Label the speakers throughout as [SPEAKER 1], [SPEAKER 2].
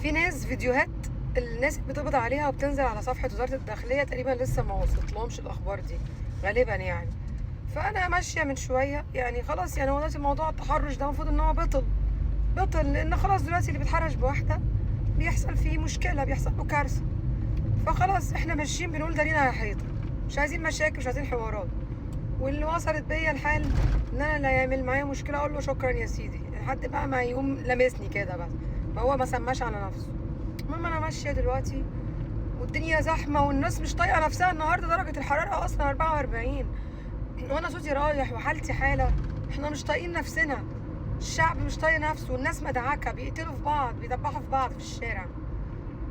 [SPEAKER 1] في ناس فيديوهات الناس بتقبض عليها وبتنزل على صفحة وزارة الداخلية تقريبا لسه ما وصلتلهمش الأخبار دي غالبا يعني. فأنا ماشية من شوية يعني خلاص، يعني هو دلوقتي موضوع التحرش ده المفروض إن هو بطل، لأن خلاص دلوقتي اللي بيتحرش بواحدة بيحصل فيه مشكلة، بيحصل له كارثة. فخلاص احنا ماشيين بنقول ده لينا حيطة، مش عايزين مشاكل، مش عايزين حوارات. واللي وصلت بيا الحال ان انا لا يعمل معايا مشكله اقول له شكرا يا سيدي لحد بقى ما يقوم لامسني كده بس، فهو ما سماش على نفسه. المهم انا ماشيه دلوقتي والدنيا زحمه والناس مش طايقه نفسها، النهارده درجه الحراره اصلا 44 وانا صوتي رايح وحالتي حاله. احنا مش طايقين نفسنا، الشعب مش طايق نفسه، والناس مدعكه بيقتلوا في بعض، بيدبحوا في بعض في الشارع،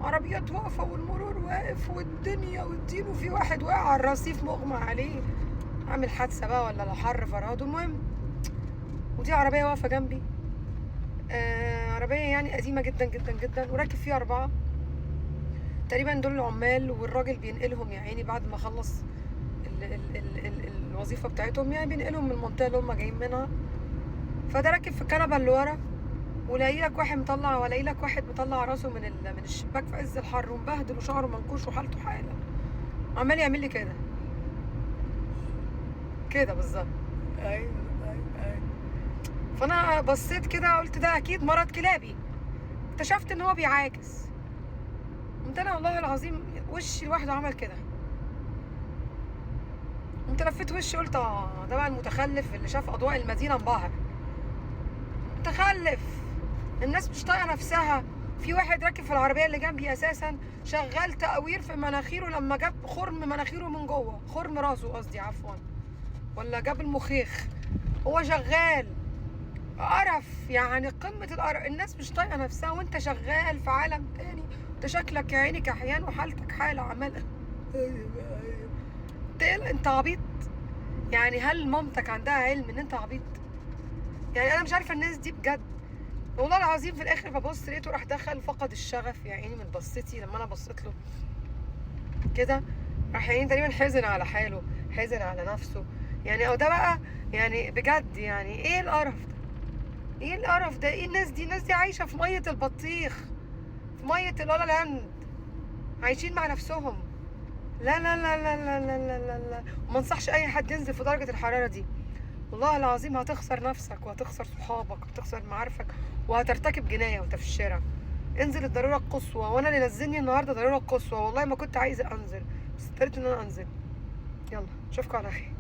[SPEAKER 1] عربيات واقفه والمرور واقف والدنيا والدين، وفي واحد واقع على الرصيف مغمى عليه عامل حادثه بقى ولا لا حر فرهده. المهم ودي عربيه واقفه جنبي، عربيه يعني قديمه جدا جدا جدا، وراكب فيها 4 تقريبا، دول العمال والراجل بينقلهم يا عيني بعد ما خلص الوظيفه بتاعتهم، يعني بينقلهم من المنطقه اللي هم جايين منها. فده راكب في الكنبه اللي ورا، ولاقي لك واحد مطلع، ولاقي لك واحد مطلع راسه من الشباك في عز الحر ومبهدل وشعره منكوش وحالته حاله، عمال يعمل لي كده كده بالظبط. ايوه ايوه. فانا بصيت كده قلت ده اكيد مرض كلابي، اكتشفت ان هو بيعاكس. قمت انا والله العظيم وشي لوحده عمل كده، قمت لفيت وشي قلت ده بقى المتخلف اللي شاف اضواء المدينه انبهر. متخلف، الناس مش طايقه نفسها. في واحد راكب في العربيه اللي جنبي اساسا شغال تقوير في مناخيره لما جاب خرم مناخيره من جوه، خرم راسه قصدي عفوا، ولا جاب المخيخ، هو شغال قرف، يعني قمة القرف. الناس مش طايقة نفسها وانت شغال في عالم تاني، انت شكلك يا عيني كحيان وحالتك حالة عمال انت عبيط. يعني هل مامتك عندها علم ان انت عبيط؟ يعني انا مش عارفة الناس دي بجد والله العظيم. في الاخر ببص لقيته راح دخل فقد الشغف يا عيني من بصتي لما انا بصيت له كده، راح يعني تقريبا حزن على حاله، حزن على نفسه يعني. او ده بقى يعني بجد يعني ايه القرف ده؟ ايه القرف ده؟ ايه الناس دي؟ الناس دي عايشه في ميه البطيخ، في ميه اللالا لاند، عايشين مع نفسهم. لا لا لا لا لا لا لا لا لا. وما انصحش اي حد ينزل في درجه الحراره دي، والله العظيم هتخسر نفسك وهتخسر صحابك وهتخسر معارفك وهترتكب جنايه وانت في الشارع. انزل الضروره القصوى، وانا اللي نزلني النهارده ضروره قصوى، والله ما كنت عايزه انزل بس اضطريت ان انا انزل. يلا اشوفكم على خير.